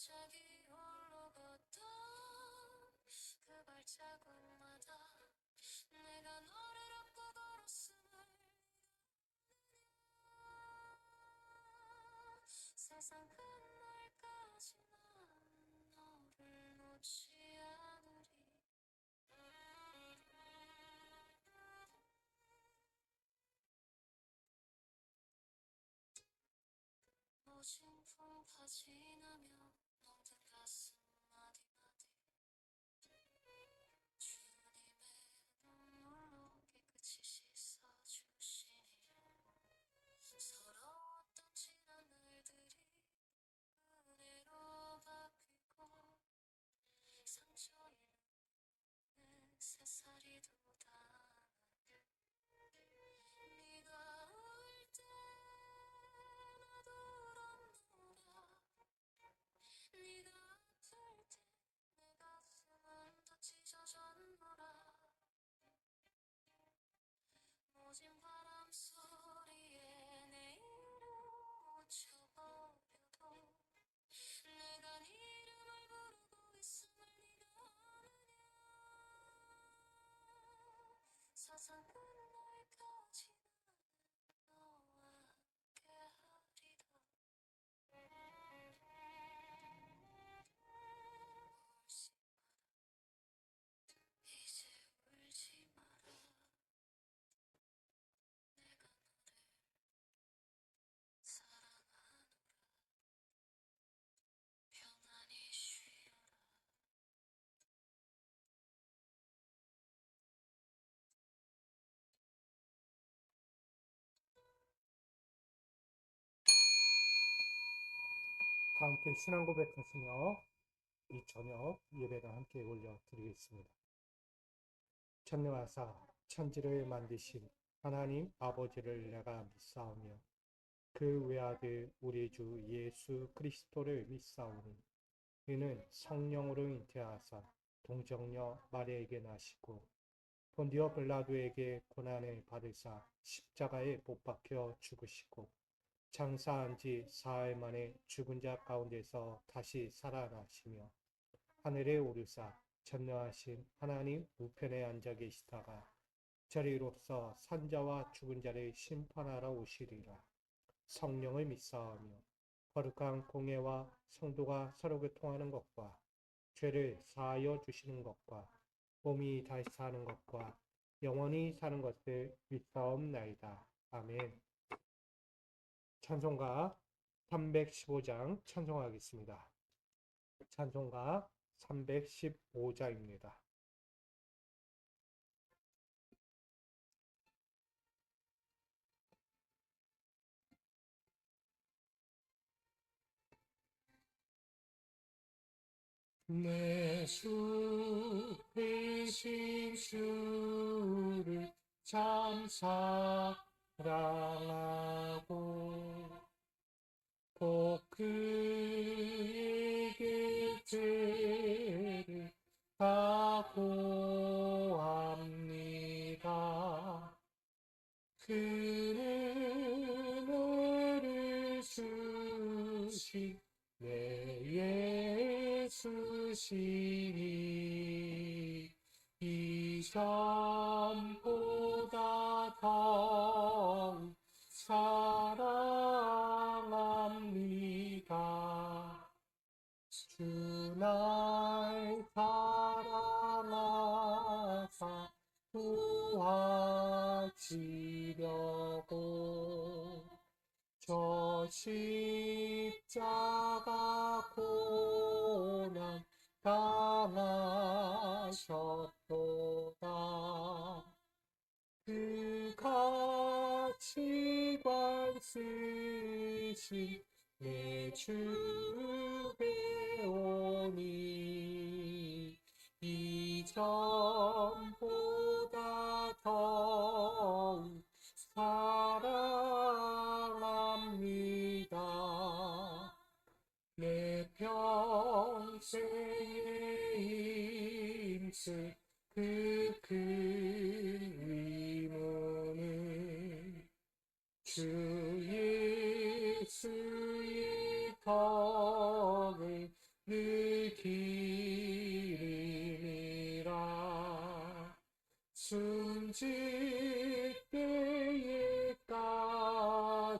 갑자기 홀로 걷던 그 발자국마다 내가 너를 안고 걸었음을 세상 끝날까지 난 너를 놓지 않으리. 모진 풍파 지나며 멍든 가슴 마디마디 주님의 눈물로 깨끗이 씻어주시니 서러웠던 지난 날들이 은혜로 바뀌고 상처 입는 새살이 돋아 네가 울 때 나도 울었노라. 네가 아플 때 내 가슴은 더 찢어졌노라. 모진 바람 소리에 내 이름 묻혀버려도 내가 네 이름을 부르고 있음을 네가 아느냐. 세상 끝날까지 나는 너와 함께하리라. 이제 울지 마라. 내가 너를 사랑하노라. 편안히 쉬어라. 다 함께 신앙 고백하시며 이 저녁 예배를 함께 올려드리겠습니다. 전능하사 천지를 만드신 하나님 아버지를 내가 믿사오며 그 외아들 우리 주 예수 그리스도를 믿사오니 이는 성령으로 잉태하사 동정녀 마리아에게 나시고 본디오 빌라도에게 고난을 받으사 십자가에 못 박혀 죽으시고 장사한 지 사흘 만에 죽은 자 가운데서 다시 살아나시며 하늘에 오르사 전능하신 하나님 우편에 앉아 계시다가 저리로서 산자와 죽은 자를 심판하러 오시리라. 성령을 믿사오며 거룩한 공예와 성도가 서로 교통하는 것과 죄를 사하여 주시는 것과 몸이 다시 사는 것과 영원히 사는 것을 믿사옵나이다. 아멘. 찬송가 315장 찬송하겠습니다. 찬송가 315장입니다. 내 주 되신 주를 참 사랑하고 꼭 그에게 죄를 다고합니다. 그는 은혜를 주신 내 예수시니 이전보다 더욱 사랑합니다. 주 날 사랑하사 구하시려고 저 십자가 고난 당하셨도다. 그 가치관 쓰신 내 주 배우니 이전보다 더욱 사랑합니다. 내 평생에 힘쓸 그 의무는 주 예수의 덕을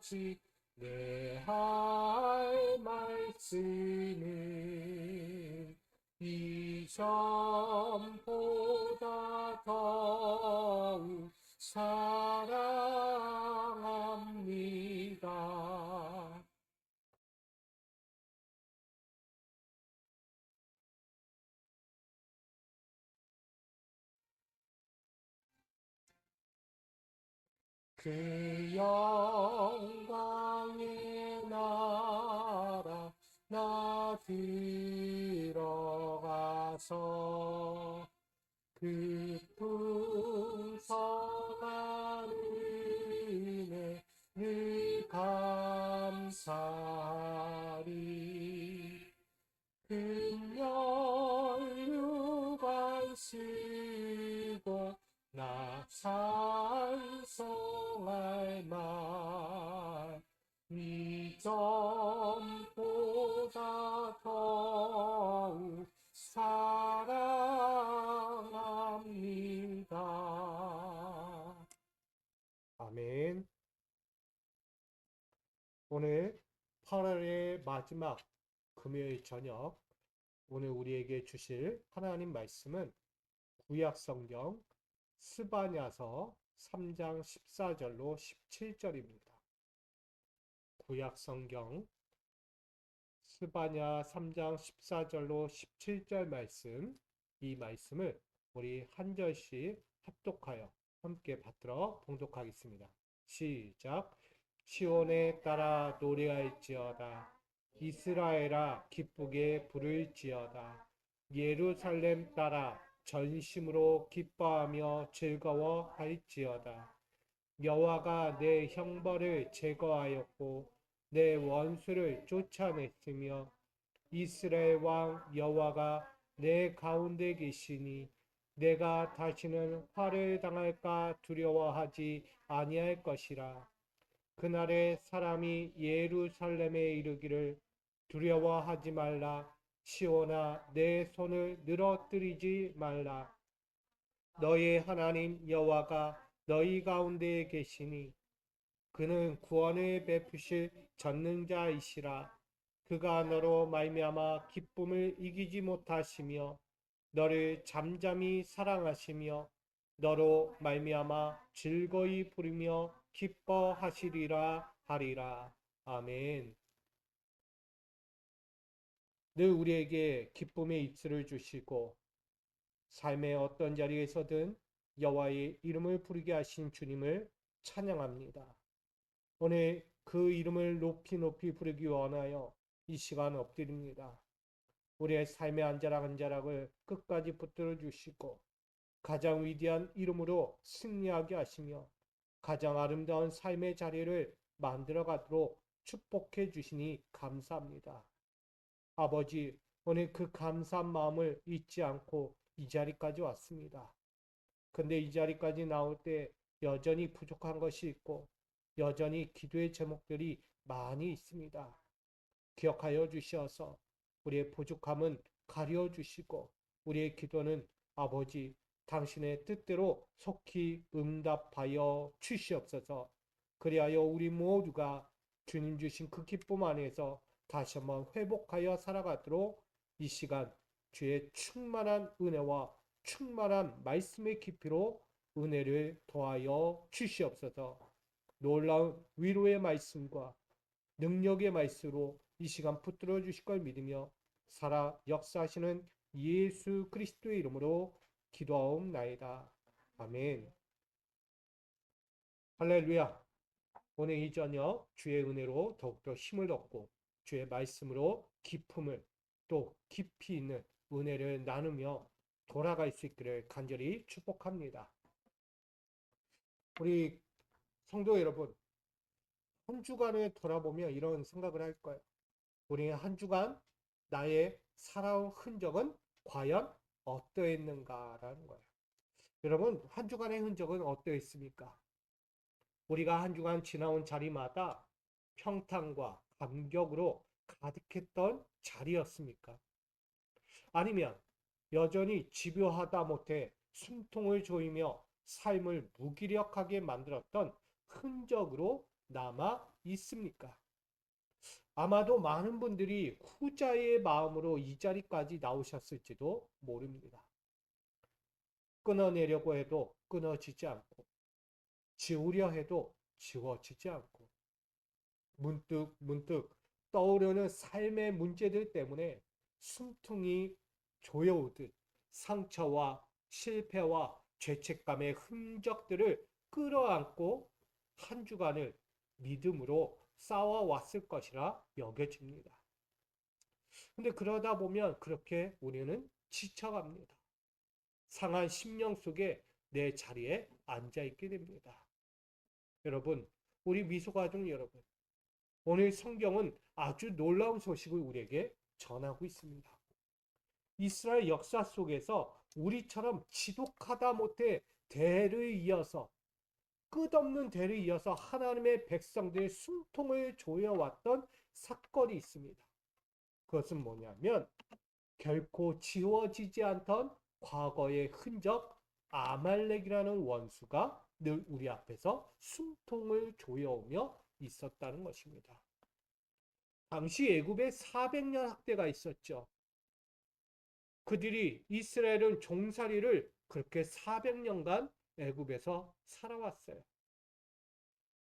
하지 내 할 말씀은 이전보다 더욱 사랑합니다. 그 영광의 나라 나 들어가서 그 풍성한 은혜를 감사하리. 금연류관 쓰고 나 찬송할 말 이전보다 더욱 사랑합니다. 아멘. 오늘 8월의 마지막 금요일 저녁, 오늘 우리에게 주실 하나님 말씀은 구약성경 스바냐서 3장 14절로 17절입니다. 구약성경 스바냐 3장 14절로 17절 말씀, 이 말씀을 우리 한 절씩 합독하여 함께 받들어 봉독하겠습니다. 시작. 시온에 따라 노래할지어다. 이스라엘아 기쁘게 부를지어다. 예루살렘 따라 전심으로 기뻐하며 즐거워할지어다. 여호와가 내 형벌을 제거하였고 내 원수를 쫓아냈으며 이스라엘 왕 여호와가 내 가운데 계시니 내가 다시는 화를 당할까 두려워하지 아니할 것이라. 그날에 사람이 예루살렘에 이르기를 두려워하지 말라. 시온아 내 손을 늘어뜨리지 말라. 너의 하나님 여호와가 너희 가운데에 계시니 그는 구원을 베푸실 전능자이시라. 그가 너로 말미암아 기쁨을 이기지 못하시며 너를 잠잠히 사랑하시며 너로 말미암아 즐거이 부르며 기뻐하시리라 하리라. 아멘. 늘 우리에게 기쁨의 입술을 주시고 삶의 어떤 자리에서든 여호와의 이름을 부르게 하신 주님을 찬양합니다. 오늘 그 이름을 높이 높이 부르기 원하여 이 시간 엎드립니다. 우리의 삶의 한 자락 한 자락을 끝까지 붙들어 주시고 가장 위대한 이름으로 승리하게 하시며 가장 아름다운 삶의 자리를 만들어 가도록 축복해 주시니 감사합니다. 아버지, 오늘 그 감사한 마음을 잊지 않고 이 자리까지 왔습니다. 근데 이 자리까지 나올 때 여전히 부족한 것이 있고 여전히 기도의 제목들이 많이 있습니다. 기억하여 주시어서 우리의 부족함은 가려 주시고 우리의 기도는 아버지 당신의 뜻대로 속히 응답하여 주시옵소서. 그리하여 우리 모두가 주님 주신 그 기쁨 안에서 다시 한번 회복하여 살아가도록 이 시간 주의 충만한 은혜와 충만한 말씀의 깊이로 은혜를 더하여 주시옵소서. 놀라운 위로의 말씀과 능력의 말씀으로 이 시간 붙들어 주실 걸 믿으며 살아 역사하시는 예수 그리스도의 이름으로 기도하옵나이다. 아멘. 할렐루야. 오늘 이 저녁 주의 은혜로 더욱더 힘을 얻고 주의 말씀으로 기쁨을 또 깊이 있는 은혜를 나누며 돌아갈 수 있기를 간절히 축복합니다. 우리 성도 여러분, 한 주간을 돌아보며 이런 생각을 할 거예요. 우리 한 주간 나의 살아온 흔적은 과연 어떠했는가라는 거예요. 여러분, 한 주간의 흔적은 어떠했습니까? 우리가 한 주간 지나온 자리마다 평탄과 감격으로 가득했던 자리였습니까? 아니면 여전히 집요하다 못해 숨통을 조이며 삶을 무기력하게 만들었던 흔적으로 남아 있습니까? 아마도 많은 분들이 후자의 마음으로 이 자리까지 나오셨을지도 모릅니다. 끊어내려고 해도 끊어지지 않고, 지우려 해도 지워지지 않고, 문득 문득 떠오르는 삶의 문제들 때문에 숨통이 조여오듯 상처와 실패와 죄책감의 흔적들을 끌어안고 한 주간을 믿음으로 싸워왔을 것이라 여겨집니다. 근데 그러다 보면 그렇게 우리는 지쳐갑니다. 상한 심령 속에 내 자리에 앉아있게 됩니다. 여러분, 우리 미소가족 여러분, 오늘 성경은 아주 놀라운 소식을 우리에게 전하고 있습니다. 이스라엘 역사 속에서 우리처럼 지독하다 못해 대를 이어서 끝없는 대를 이어서 하나님의 백성들의 숨통을 조여왔던 사건이 있습니다. 그것은 뭐냐면 결코 지워지지 않던 과거의 흔적 아말렉이라는 원수가 늘 우리 앞에서 숨통을 조여오며 있었다는 것입니다. 당시 애굽에 400년 학대가 있었죠. 그들이 이스라엘은 종살이를 그렇게 400년간 애굽에서 살아왔어요.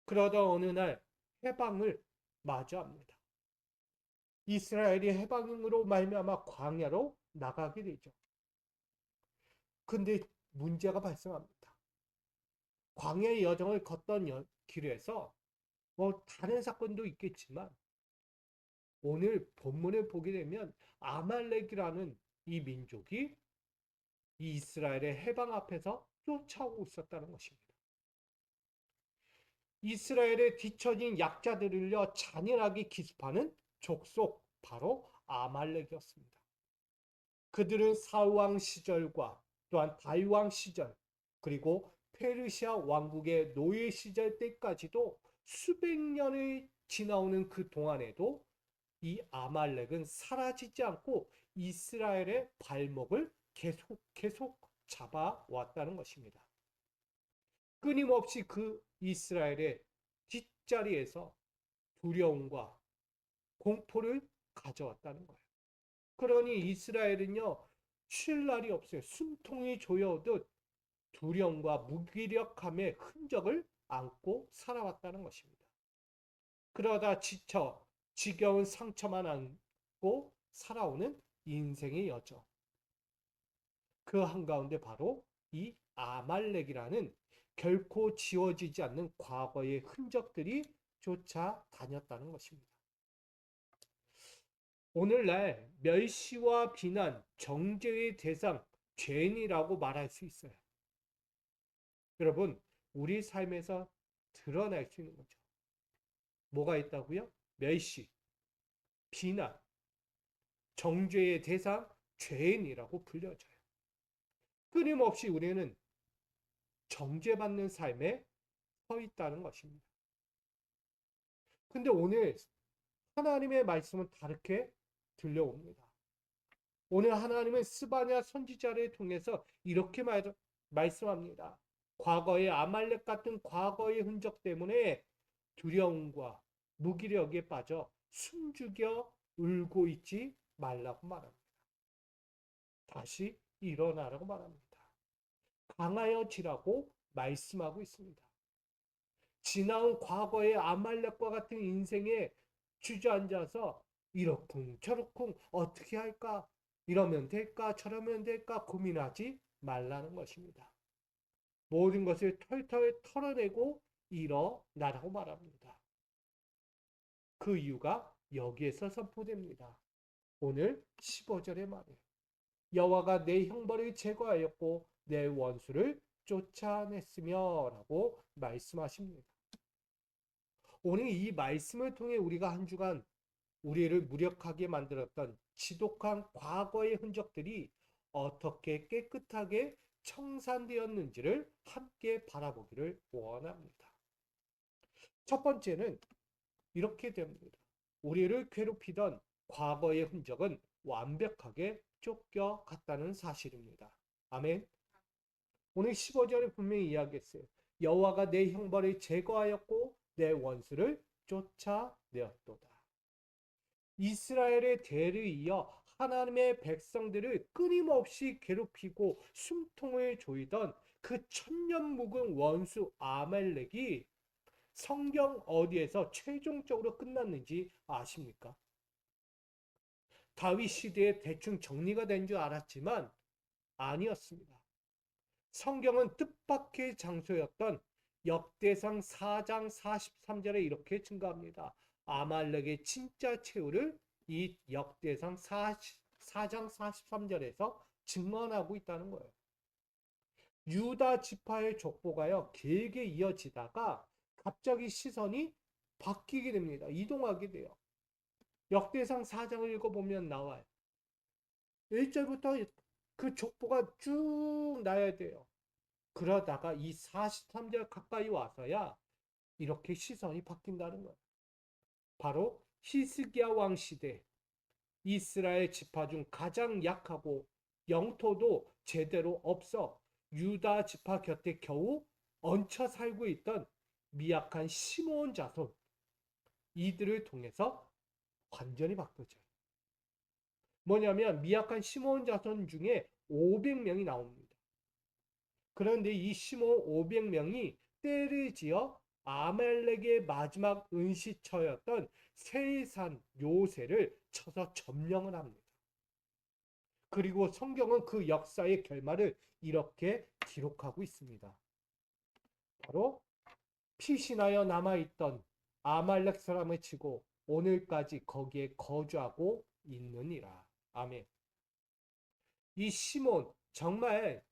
그러다 어느 날 해방을 마주합니다. 이스라엘이 해방으로 말미암아 광야로 나가게 되죠. 근데 문제가 발생합니다. 광야의 여정을 걷던 길에서 다른 사건도 있겠지만 오늘 본문을 보게 되면 아말렉이라는 이 민족이 이스라엘의 해방 앞에서 쫓아오고 있었다는 것입니다. 이스라엘의 뒤처진 약자들을요 잔인하게 기습하는 족속 바로 아말렉이었습니다. 그들은 사울왕 시절과 또한 다윗왕 시절 그리고 페르시아 왕국의 노예 시절 때까지도 수백 년을 지나오는 그 동안에도 이 아말렉은 사라지지 않고 이스라엘의 발목을 계속 잡아왔다는 것입니다. 끊임없이 그 이스라엘의 뒷자리에서 두려움과 공포를 가져왔다는 거예요. 그러니 이스라엘은요, 쉴 날이 없어요. 숨통이 조여오듯 두려움과 무기력함의 흔적을 안고 살아왔다는 것입니다. 그러다 지쳐 지겨운 상처만 안고 살아오는 인생의 여정. 그 한가운데 바로 이 아말렉이라는 결코 지워지지 않는 과거의 흔적들이 쫓아다녔다는 것입니다. 오늘날 멸시와 비난, 정죄의 대상, 죄인이라고 말할 수 있어요. 여러분, 우리 삶에서 드러날 수 있는 거죠. 뭐가 있다고요? 멸시, 비난, 정죄의 대상, 죄인이라고 불려져요. 끊임없이 우리는 정죄받는 삶에 서 있다는 것입니다. 근데 오늘 하나님의 말씀은 다르게 들려옵니다. 오늘 하나님은 스바냐 선지자를 통해서 이렇게 말씀합니다. 과거의 아말렉 같은 과거의 흔적 때문에 두려움과 무기력에 빠져 숨죽여 울고 있지 말라고 말합니다. 다시 일어나라고 말합니다. 강하여지라고 말씀하고 있습니다. 지나온 과거의 아말렉과 같은 인생에 주저앉아서 이러쿵 저러쿵 어떻게 할까? 이러면 될까? 저러면 될까? 고민하지 말라는 것입니다. 모든 것을 털털 털어내고 일어나라고 말합니다. 그 이유가 여기에서 선포됩니다. 오늘 15절의 말이에요. 여호와가 내 형벌을 제거하였고 내 원수를 쫓아냈으며 라고 말씀하십니다. 오늘 이 말씀을 통해 우리가 한 주간 우리를 무력하게 만들었던 지독한 과거의 흔적들이 어떻게 깨끗하게 청산되었는지를 함께 바라보기를 원합니다. 첫 번째는 이렇게 됩니다. 우리를 괴롭히던 과거의 흔적은 완벽하게 쫓겨갔다는 사실입니다. 아멘. 오늘 15절에 분명히 이야기했어요. 여호와가 내 형벌을 제거하였고 내 원수를 쫓아내었도다. 이스라엘의 대를 이어 하나님의 백성들을 끊임없이 괴롭히고 숨통을 조이던 그 천년 묵은 원수 아말렉이 성경 어디에서 최종적으로 끝났는지 아십니까? 다윗 시대에 대충 정리가 된 줄 알았지만 아니었습니다. 성경은 뜻밖의 장소였던 역대상 4장 43절에 이렇게 증가합니다. 아말렉의 진짜 최후를 이 역대상 4장 43절에서 증언하고 있다는 거예요. 유다 지파의 족보가요, 길게 이어지다가 갑자기 시선이 바뀌게 됩니다. 이동하게 돼요. 역대상 4장을 읽어보면 나와요. 1절부터 그 족보가 쭉 나야 돼요. 그러다가 이 43절 가까이 와서야 이렇게 시선이 바뀐다는 거예요. 바로 히스기야 왕 시대, 이스라엘 지파 중 가장 약하고 영토도 제대로 없어 유다 지파 곁에 겨우 얹혀 살고 있던 미약한 시므온 자손, 이들을 통해서 완전히 바뀌어져요. 뭐냐면 미약한 시므온 자손 중에 500명이 나옵니다. 그런데 이 시므온 500명이 때를 지어 아말렉의 마지막 은시처였던 세산 요새를 쳐서 점령을 합니다. 그리고 성경은 그 역사의 결말을 이렇게 기록하고 있습니다. 바로 피신하여 남아있던 아말렉 사람을 치고 오늘까지 거기에 거주하고 있느니라. 아멘. 이 시몬 정말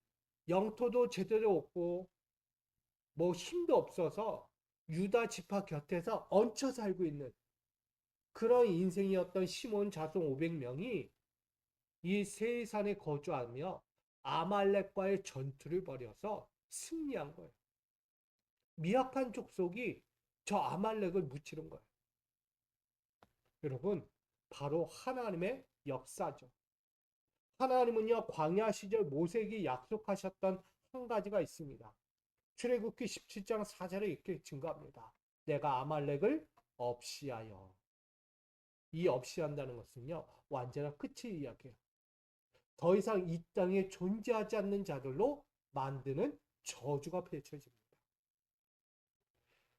영토도 제대로 없고 뭐 힘도 없어서 유다 지파 곁에서 얹혀 살고 있는 그런 인생이었던 시몬 자손 500명이 이 세산에 거주하며 아말렉과의 전투를 벌여서 승리한 거예요. 미약한 족속이 저 아말렉을 무찌른 거예요. 여러분, 바로 하나님의 역사죠. 하나님은요, 광야 시절 모세에게 약속하셨던 한 가지가 있습니다. 출애굽기 17장 4절에 이렇게 증거합니다. 내가 아말렉을 없이하여. 이 없이한다는 것은요, 완전한 끝의 이야기예요. 더 이상 이 땅에 존재하지 않는 자들로 만드는 저주가 펼쳐집니다.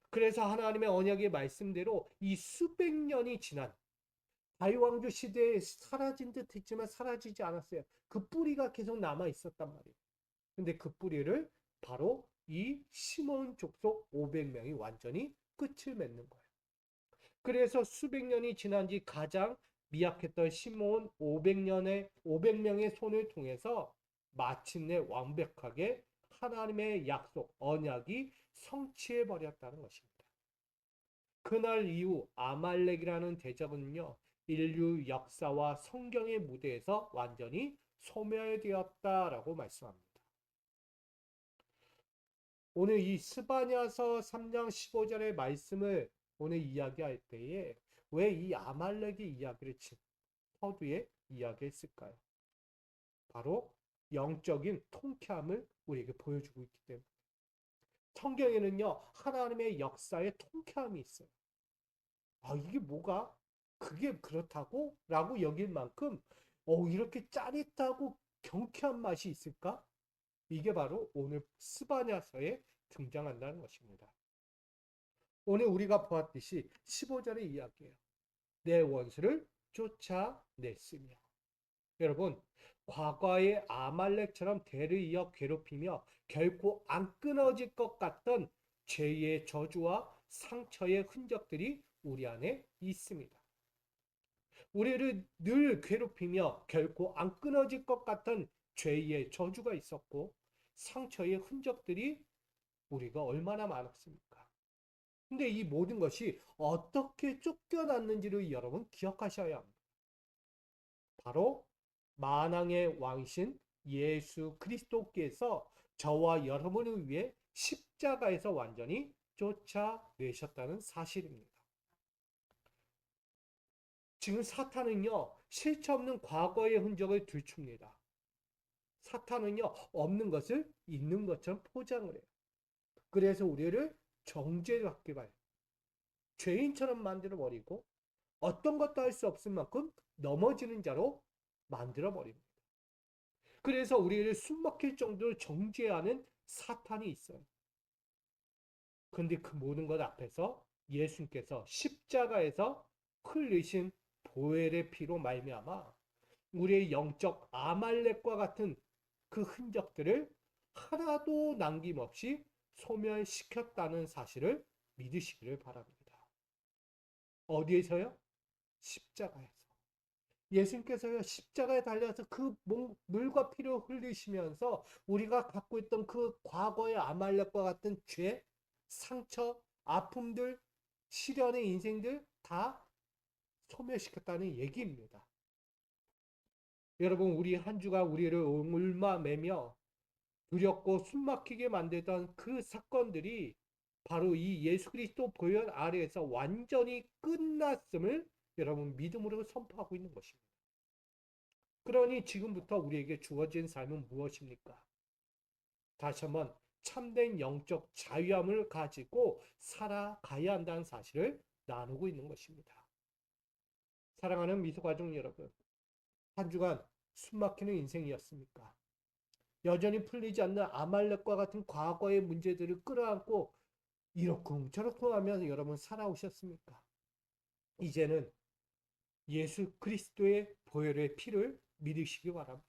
그래서 하나님의 언약의 말씀대로 이 수백 년이 지난 다윗 왕조 시대에 사라진 듯 했지만 사라지지 않았어요. 그 뿌리가 계속 남아 있었단 말이에요. 근데 그 뿌리를 바로 이 시몬 족속 500명이 완전히 끝을 맺는 거예요. 그래서 수백 년이 지난 지 가장 미약했던 시몬 500명의 손을 통해서 마침내 완벽하게 하나님의 약속, 언약이 성취해 버렸다는 것입니다. 그날 이후 아말렉이라는 대적은요, 인류 역사와 성경의 무대에서 완전히 소멸되었다라고 말씀합니다. 오늘 이 스바냐서 3장 15절의 말씀을 오늘 이야기할 때에 왜 이 아말렉의 이야기를 서두에 이야기했을까요? 바로 영적인 통쾌함을 우리에게 보여주고 있기 때문에. 성경에는요, 하나님의 역사에 통쾌함이 있어요. 아, 이게 뭐가? 그게 그렇다고? 라고 여길 만큼, 이렇게 짜릿하고 경쾌한 맛이 있을까? 이게 바로 오늘 스바냐서에 등장한다는 것입니다. 오늘 우리가 보았듯이 15절의 이야기예요. 내 원수를 쫓아냈으며. 여러분, 과거의 아말렉처럼 대를 이어 괴롭히며 결코 안 끊어질 것 같던 죄의 저주와 상처의 흔적들이 우리 안에 있습니다. 우리를 늘 괴롭히며 결코 안 끊어질 것 같은 죄의 저주가 있었고 상처의 흔적들이 우리가 얼마나 많았습니까? 근데 이 모든 것이 어떻게 쫓겨났는지를 여러분 기억하셔야 합니다. 바로 만왕의 왕이신 예수 그리스도께서 저와 여러분을 위해 십자가에서 완전히 쫓아내셨다는 사실입니다. 지금 사탄은요, 실체 없는 과거의 흔적을 들춥니다. 사탄은요, 없는 것을 있는 것처럼 포장을 해요. 그래서 우리를 정죄받게 봐요. 죄인처럼 만들어버리고 어떤 것도 할 수 없을 만큼 넘어지는 자로 만들어버립니다. 그래서 우리를 숨막힐 정도로 정죄하는 사탄이 있어요. 그런데 그 모든 것 앞에서 예수님께서 십자가에서 흘리신 보혈의 피로 말미암아 우리의 영적 아말렉과 같은 그 흔적들을 하나도 남김없이 소멸시켰다는 사실을 믿으시기를 바랍니다. 어디에서요? 십자가에서. 예수님께서요, 십자가에 달려서 그 물과 피를 흘리시면서 우리가 갖고 있던 그 과거의 아말렉과 같은 죄, 상처, 아픔들, 시련의 인생들 다 소멸시켰다는 얘기입니다. 여러분, 우리 한 주가 우리를 얽매며 두렵고 숨막히게 만들던 그 사건들이 바로 이 예수 그리스도 보혈 아래에서 완전히 끝났음을 여러분 믿음으로 선포하고 있는 것입니다. 그러니 지금부터 우리에게 주어진 삶은 무엇입니까? 다시 한번 참된 영적 자유함을 가지고 살아가야 한다는 사실을 나누고 있는 것입니다. 사랑하는 미소가족 여러분, 한 주간 숨막히는 인생이었습니까? 여전히 풀리지 않는 아말렉과 같은 과거의 문제들을 끌어안고 이렇쿵 저렇쿵 하면서 여러분 살아오셨습니까? 이제는 예수 그리스도의 보혈의 피를 믿으시기 바랍니다.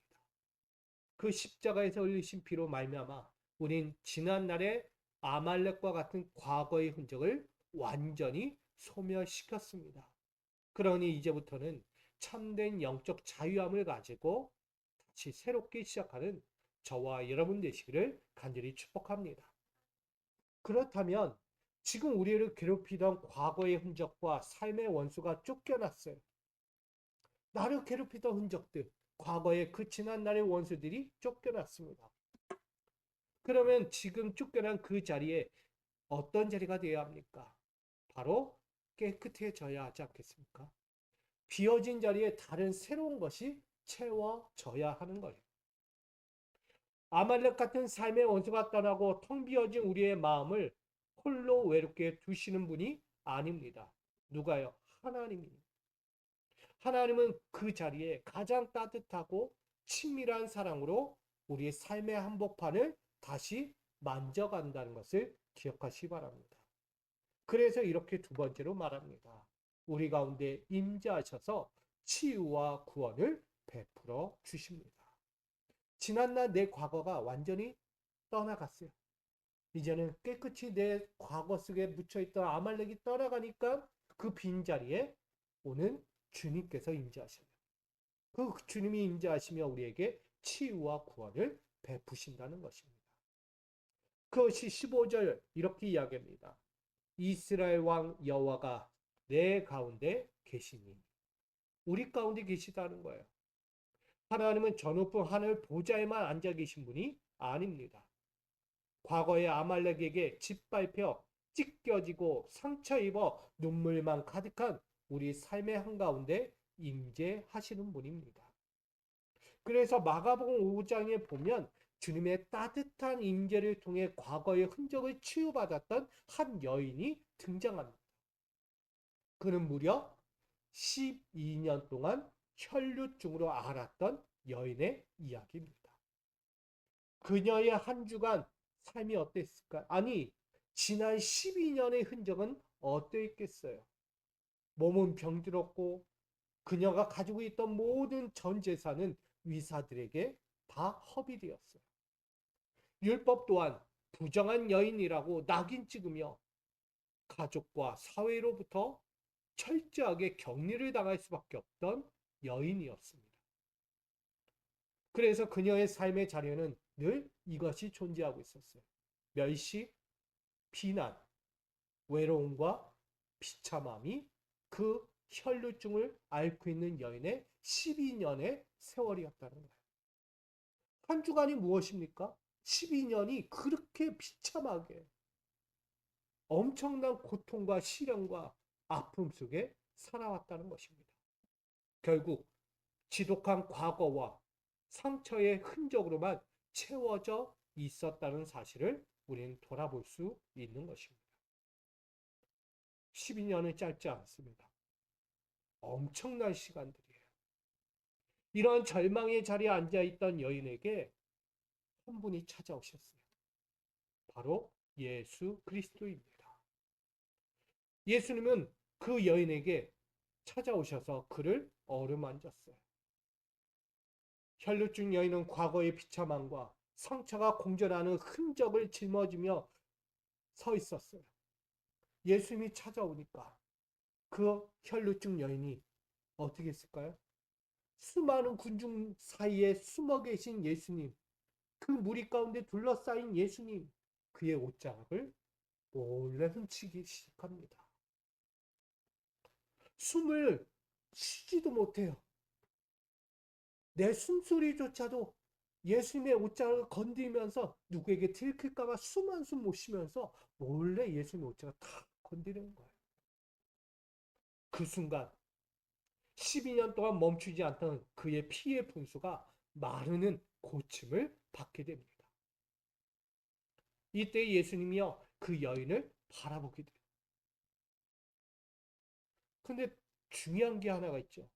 그 십자가에서 흘리신 피로 말미암아 우린 지난날의 아말렉과 같은 과거의 흔적을 완전히 소멸시켰습니다. 그러니 이제부터는 참된 영적 자유함을 가지고 다시 새롭게 시작하는 저와 여러분 되시기를 간절히 축복합니다. 그렇다면 지금 우리를 괴롭히던 과거의 흔적과 삶의 원수가 쫓겨났어요. 나를 괴롭히던 흔적들, 과거의 그 지난날의 원수들이 쫓겨났습니다. 그러면 지금 쫓겨난 그 자리에 어떤 자리가 되어야 합니까? 바로 깨끗해져야 하지 않겠습니까? 비어진 자리에 다른 새로운 것이 채워져야 하는 거예요. 아말렉 같은 삶의 원수가 떠나고 텅 비어진 우리의 마음을 홀로 외롭게 두시는 분이 아닙니다. 누가요? 하나님입니다. 하나님은 그 자리에 가장 따뜻하고 친밀한 사랑으로 우리의 삶의 한복판을 다시 만져간다는 것을 기억하시기 바랍니다. 그래서 이렇게 두 번째로 말합니다. 우리 가운데 임재하셔서 치유와 구원을 베풀어 주십니다. 지난날 내 과거가 완전히 떠나갔어요. 이제는 깨끗이 내 과거 속에 묻혀있던 아말렉이 떠나가니까 그 빈자리에 오는 주님께서 임재하셔요. 그 주님이 임재하시며 우리에게 치유와 구원을 베푸신다는 것입니다. 그것이 15절 이렇게 이야기합니다. 이스라엘 왕 여호와가 내 가운데 계시니 우리 가운데 계시다는 거예요. 하나님은 저 높은 하늘 보좌에만 앉아 계신 분이 아닙니다. 과거의 아말렉에게 짓밟혀 찢겨지고 상처 입어 눈물만 가득한 우리 삶의 한가운데 임재하시는 분입니다. 그래서 마가복음 5장에 보면 주님의 따뜻한 임재를 통해 과거의 흔적을 치유받았던 한 여인이 등장합니다. 그는 무려 12년 동안 혈루증으로 앓았던 여인의 이야기입니다. 그녀의 한 주간 삶이 어땠을까? 아니, 지난 12년의 흔적은 어떠했겠어요? 몸은 병들었고 그녀가 가지고 있던 모든 전 재산은 위사들에게 다 허비되었어요. 율법 또한 부정한 여인이라고 낙인 찍으며 가족과 사회로부터 철저하게 격리를 당할 수밖에 없던 여인이었습니다. 그래서 그녀의 삶의 자료는 늘 이것이 존재하고 있었어요. 멸시, 비난, 외로움과 비참함이 그 혈루증을 앓고 있는 여인의 12년의 세월이었다는 거예요. 한 주간이 무엇입니까? 12년이 그렇게 비참하게 엄청난 고통과 시련과 아픔 속에 살아왔다는 것입니다. 결국 지독한 과거와 상처의 흔적으로만 채워져 있었다는 사실을 우리는 돌아볼 수 있는 것입니다. 12년은 짧지 않습니다. 엄청난 시간들이에요. 이런 절망의 자리에 앉아있던 여인에게 한 분이 찾아오셨어요. 바로 예수 그리스도입니다. 예수님은 그 여인에게 찾아오셔서 그를 어루만졌어요. 혈루증 여인은 과거의 비참함과 상처가 공존하는 흔적을 짊어지며 서 있었어요. 예수님이 찾아오니까 그 혈루증 여인이 어떻게 했을까요? 수많은 군중 사이에 숨어 계신 예수님, 그 무리 가운데 둘러싸인 예수님, 그의 옷자락을 몰래 훔치기 시작합니다. 숨을 쉬지도 못해요. 내 숨소리조차도 예수님의 옷자락을 건드리면서 누구에게 들킬까봐 숨 한 숨 못 쉬면서 몰래 예수님의 옷자락을 다 건드리는 거예요. 그 순간 12년 동안 멈추지 않던 그의 피의 분수가 마르는 고침을 받게 됩니다. 이때 예수님이요 그 여인을 바라보게 돼요. 근데 중요한 게 하나가 있죠.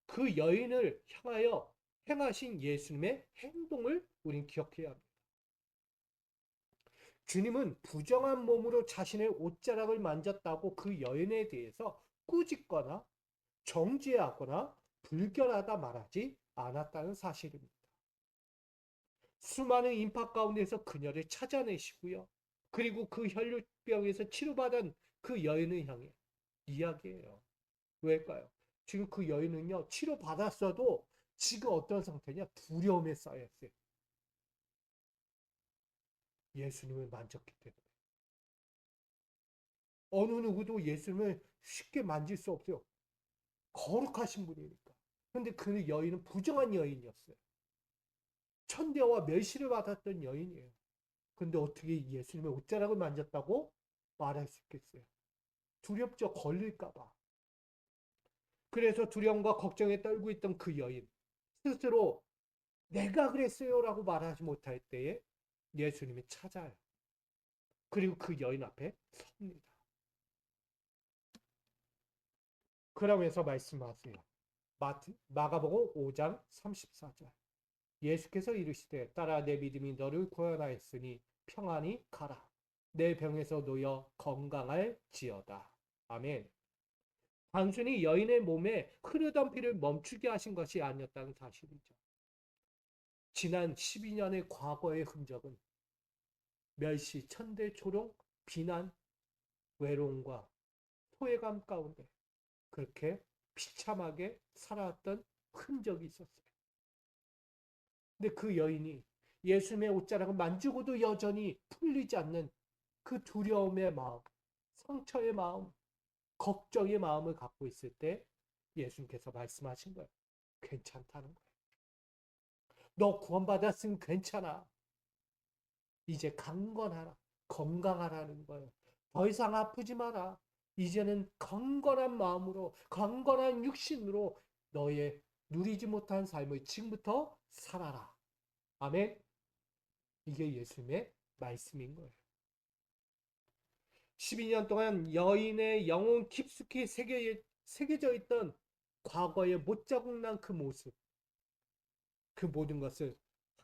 그 여인을 향하여 행하신 예수님의 행동을 우린 기억해야 합니다. 주님은 부정한 몸으로 자신의 옷자락을 만졌다고 그 여인에 대해서 꾸짖거나 정죄하거나 불결하다 말하지 않았다는 사실입니다. 수많은 인파 가운데서 그녀를 찾아내시고요. 그리고 그 혈류병에서 치료받은 그 여인을 향해 이야기해요. 왜일까요? 지금 그 여인은요, 치료받았어도 지금 어떤 상태냐? 두려움에 쌓였어요. 예수님을 만졌기 때문에. 어느 누구도 예수님을 쉽게 만질 수 없어요. 거룩하신 분이니까. 근데 그 여인은 부정한 여인이었어요. 천대와 멸시를 받았던 여인이에요. 근데 어떻게 예수님의 옷자락을 만졌다고 말할 수 있겠어요? 두렵죠. 걸릴까봐. 그래서 두려움과 걱정에 떨고 있던 그 여인. 스스로 내가 그랬어요 라고 말하지 못할 때에 예수님이 찾아요. 그리고 그 여인 앞에 섭니다. 그러면서 말씀하세요. 마가복음 5장 34절. 예수께서 이르시되 따라 내 믿음이 너를 구원하였으니 평안히 가라. 내 병에서 놓여 건강할지어다. 아멘. 단순히 여인의 몸에 흐르던 피를 멈추게 하신 것이 아니었다는 사실이죠. 지난 12년의 과거의 흔적은 멸시, 천대, 조롱, 비난, 외로움과 소외감 가운데 그렇게 비참하게 살아왔던 흔적이 있었어요. 근데 그 여인이 예수님의 옷자락을 만지고도 여전히 풀리지 않는 그 두려움의 마음, 상처의 마음, 걱정의 마음을 갖고 있을 때 예수님께서 말씀하신 거예요. 괜찮다는 거예요. 너 구원받았으면 괜찮아. 이제 강건하라. 건강하라는 거예요. 더 이상 아프지 마라. 이제는 강건한 마음으로, 강건한 육신으로 너의 누리지 못한 삶을 지금부터 살아라. 아멘. 이게 예수님의 말씀인 거예요. 12년 동안 여인의 영혼 깊숙이 새겨져 있던 과거의 못자국난 그 모습, 그 모든 것을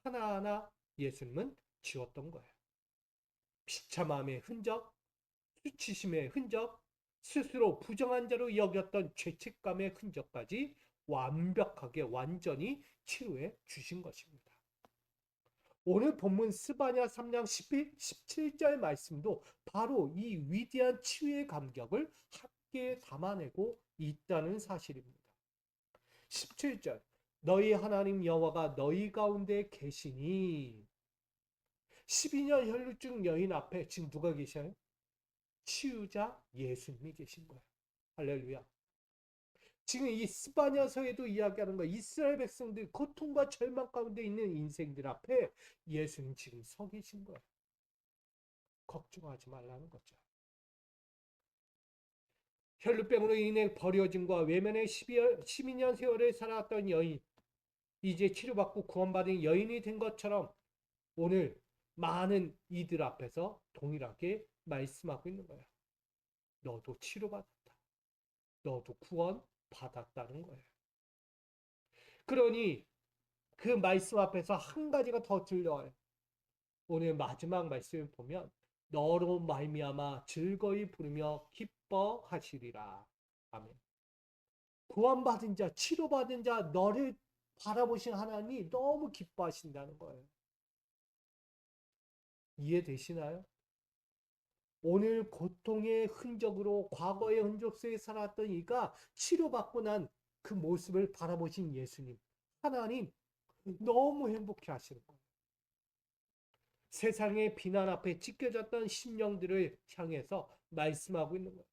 하나하나 예수님은 지웠던 거예요. 비참함의 흔적, 수치심의 흔적, 스스로 부정한 자로 여겼던 죄책감의 흔적까지 완벽하게 완전히 치료해 주신 것입니다. 오늘 본문 스바냐 3장 17절 말씀도 바로 이 위대한 치유의 감격을 함께 담아내고 있다는 사실입니다. 17절 너희 하나님 여호와가 너희 가운데 계시니 12년 혈루증 여인 앞에 지금 누가 계셔요? 치유자 예수님이 계신 거예요. 할렐루야. 지금 이 스바냐서에도 이야기하는 거예요. 이스라엘 백성들 고통과 절망 가운데 있는 인생들 앞에 예수님 지금 서 계신 거예요. 걱정하지 말라는 거죠. 혈루병으로 인해 버려짐과 외면의 12년 세월을 살아왔던 여인, 이제 치료받고 구원받은 여인이 된 것처럼 오늘 많은 이들 앞에서 동일하게 말씀하고 있는 거예요. 너도 치료받았다. 너도 구원 받았다는 거예요. 그러니 그 말씀 앞에서 한 가지가 더 들려와요. 오늘 마지막 말씀을 보면 너로 말미암아 즐거이 부르며 기뻐하시리라. 아멘. 구원받은 자, 치료받은 자, 너를 바라보신 하나님이 너무 기뻐하신다는 거예요. 이해되시나요? 오늘 고통의 흔적으로 과거의 흔적 속에 살았던 이가 치료받고 난 그 모습을 바라보신 예수님. 하나님 너무 행복해 하시는 거예요. 세상의 비난 앞에 찢겨졌던 심령들을 향해서 말씀하고 있는 거예요.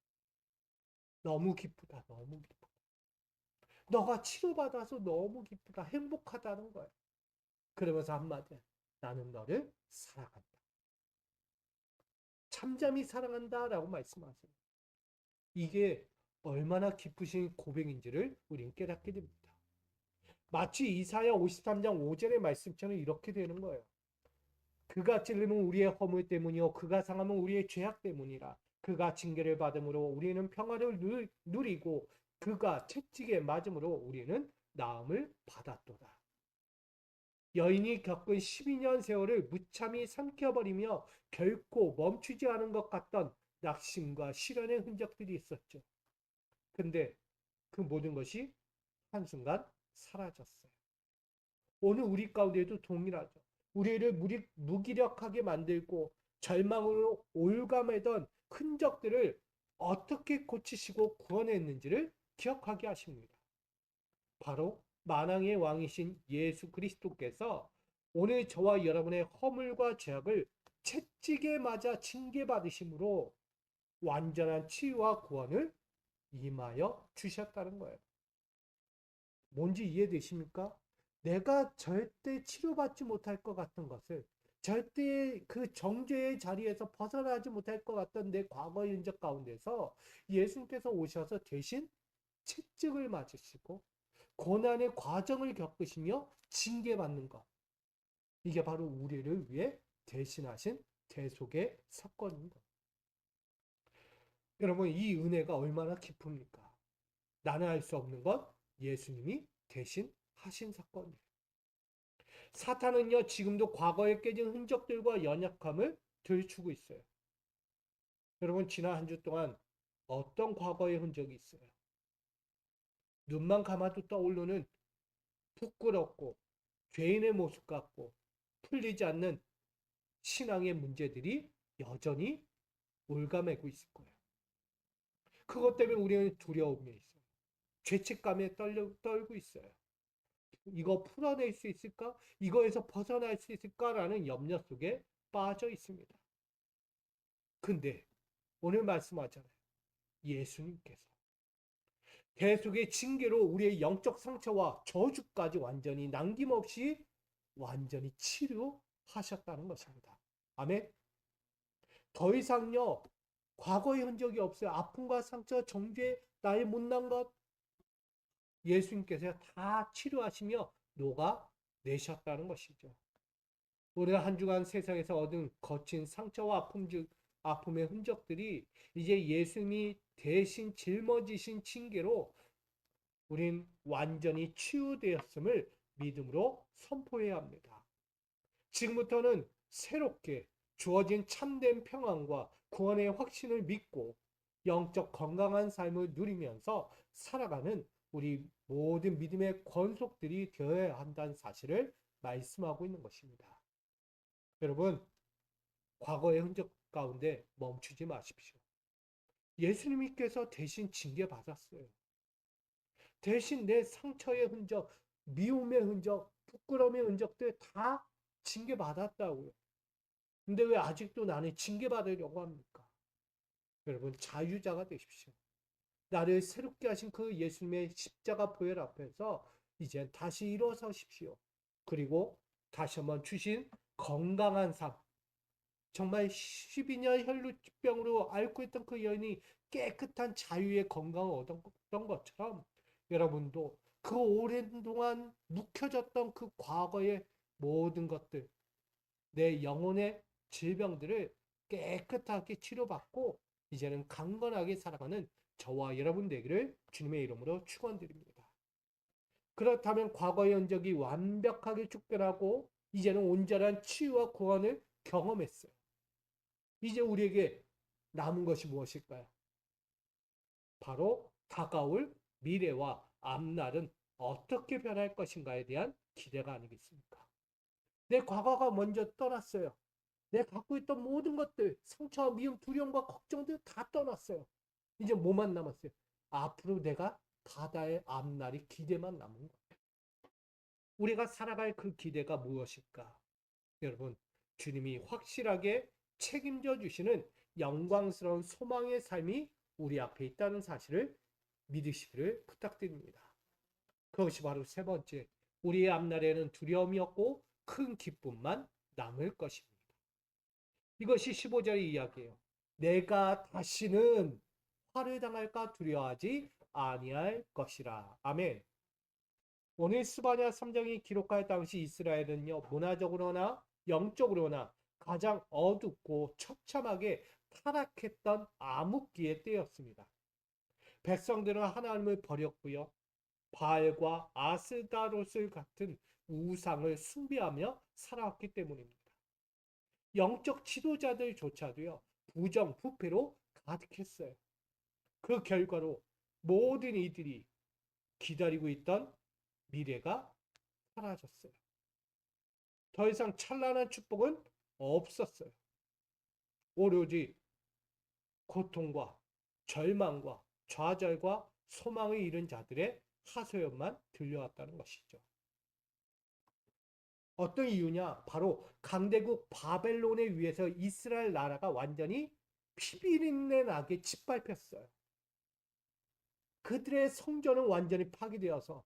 너무 기쁘다. 너무 기쁘다. 너가 치료받아서 너무 기쁘다. 행복하다는 거예요. 그러면서 한마디, 나는 너를 사랑한다. 잠잠히 사랑한다 라고 말씀하세요. 이게 얼마나 기쁘신 고백인지를 우리는 깨닫게 됩니다. 마치 이사야 53장 5절의 말씀처럼 이렇게 되는 거예요. 그가 찔림은 우리의 허물 때문이요 그가 상함은 우리의 죄악 때문이라. 그가 징계를 받음으로 우리는 평화를 누리고 그가 채찍에 맞음으로 우리는 나음을 받았도다. 여인이 겪은 12년 세월을 무참히 삼켜버리며 결코 멈추지 않은 것 같던 낙심과 시련의 흔적들이 있었죠. 근데 그 모든 것이 한순간 사라졌어요. 오늘 우리 가운데도 동일하죠. 우리를 무기력하게 만들고 절망으로 올가매던 흔적들을 어떻게 고치시고 구원했는지를 기억하게 하십니다. 바로 만왕의 왕이신 예수 그리스도께서 오늘 저와 여러분의 허물과 죄악을 채찍에 맞아 징계받으심으로 완전한 치유와 구원을 임하여 주셨다는 거예요. 뭔지 이해되십니까? 내가 절대 치료받지 못할 것 같은 것을, 절대 그 정죄의 자리에서 벗어나지 못할 것 같던 내 과거의 흔적 가운데서 예수님께서 오셔서 대신 채찍을 맞으시고 고난의 과정을 겪으시며 징계받는 것. 이게 바로 우리를 위해 대신하신 대속의 사건인 것. 여러분, 이 은혜가 얼마나 깊습니까? 나는 알 수 없는 것, 예수님이 대신 하신 사건이에요. 사탄은요, 지금도 과거에 깨진 흔적들과 연약함을 들추고 있어요. 여러분, 지난 한 주 동안 어떤 과거의 흔적이 있어요? 눈만 감아도 떠오르는 부끄럽고 죄인의 모습 같고 풀리지 않는 신앙의 문제들이 여전히 올가매고 있을 거예요. 그것 때문에 우리는 두려움에 있어요. 죄책감에 떨고 있어요. 이거 풀어낼 수 있을까? 이거에서 벗어날 수 있을까라는 염려 속에 빠져 있습니다. 근데 오늘 말씀하잖아요. 예수님께서 대속의 징계로 우리의 영적 상처와 저주까지 완전히 남김없이 완전히 치료하셨다는 것입니다. 아멘. 더 이상요 과거의 흔적이 없어요. 아픔과 상처, 정죄, 나의 못난 것 예수님께서 다 치료하시며 녹아내셨다는 것이죠. 오늘 한 주간 세상에서 얻은 거친 상처와 아픔의 흔적들이 이제 예수님이 대신 짊어지신 징계로 우린 완전히 치유되었음을 믿음으로 선포해야 합니다. 지금부터는 새롭게 주어진 참된 평안과 구원의 확신을 믿고 영적 건강한 삶을 누리면서 살아가는 우리 모든 믿음의 권속들이 되어야 한다는 사실을 말씀하고 있는 것입니다. 여러분, 과거의 흔적 가운데 멈추지 마십시오. 예수님께서 대신 징계받았어요. 대신 내 상처의 흔적, 미움의 흔적, 부끄러움의 흔적들 다 징계받았다고요. 근데 왜 아직도 나는 징계받으려고 합니까? 여러분, 자유자가 되십시오. 나를 새롭게 하신 그 예수님의 십자가 보혈 앞에서 이제 다시 일어서십시오. 그리고 다시 한번 주신 건강한 삶, 정말 12년 혈루병으로 앓고 있던 그 여인이 깨끗한 자유의 건강을 얻었던 것처럼 여러분도 그 오랜 동안 묵혀졌던 그 과거의 모든 것들, 내 영혼의 질병들을 깨끗하게 치료받고 이제는 강건하게 살아가는 저와 여러분 되기를 주님의 이름으로 축원드립니다. 그렇다면 과거의 흔적이 완벽하게 축별하고 이제는 온전한 치유와 구원을 경험했어요. 이제 우리에게 남은 것이 무엇일까요? 바로 다가올 미래와 앞날은 어떻게 변할 것인가에 대한 기대가 아니겠습니까? 내 과거가 먼저 떠났어요. 내가 갖고 있던 모든 것들, 상처와 미움, 두려움과 걱정들 다 떠났어요. 이제 뭐만 남았어요? 앞으로 내가 바다의 앞날이 기대만 남은 거예요. 우리가 살아갈 그 기대가 무엇일까? 여러분, 주님이 확실하게 책임져 주시는 영광스러운 소망의 삶이 우리 앞에 있다는 사실을 믿으시기를 부탁드립니다. 그것이 바로 세 번째, 우리의 앞날에는 두려움이 없고 큰 기쁨만 남을 것입니다. 이것이 15절의 이야기예요. 내가 다시는 화를 당할까 두려워하지 아니할 것이라. 아멘. 오늘 스바냐 3장이 기록할 당시 이스라엘은요, 문화적으로나 영적으로나 가장 어둡고 처참하게 타락했던 암흑기의 때였습니다. 백성들은 하나님을 버렸고요. 바알과 아스다롯을 같은 우상을 숭배하며 살아왔기 때문입니다. 영적 지도자들조차도요, 부정, 부패로 가득했어요. 그 결과로 모든 이들이 기다리고 있던 미래가 사라졌어요. 더 이상 찬란한 축복은 없었어요. 오로지 고통과 절망과 좌절과 소망을 잃은 자들의 하소연만 들려왔다는 것이죠. 어떤 이유냐? 바로 강대국 바벨론에 의해서 이스라엘 나라가 완전히 피비린내 나게 짓밟혔어요. 그들의 성전은 완전히 파괴되어서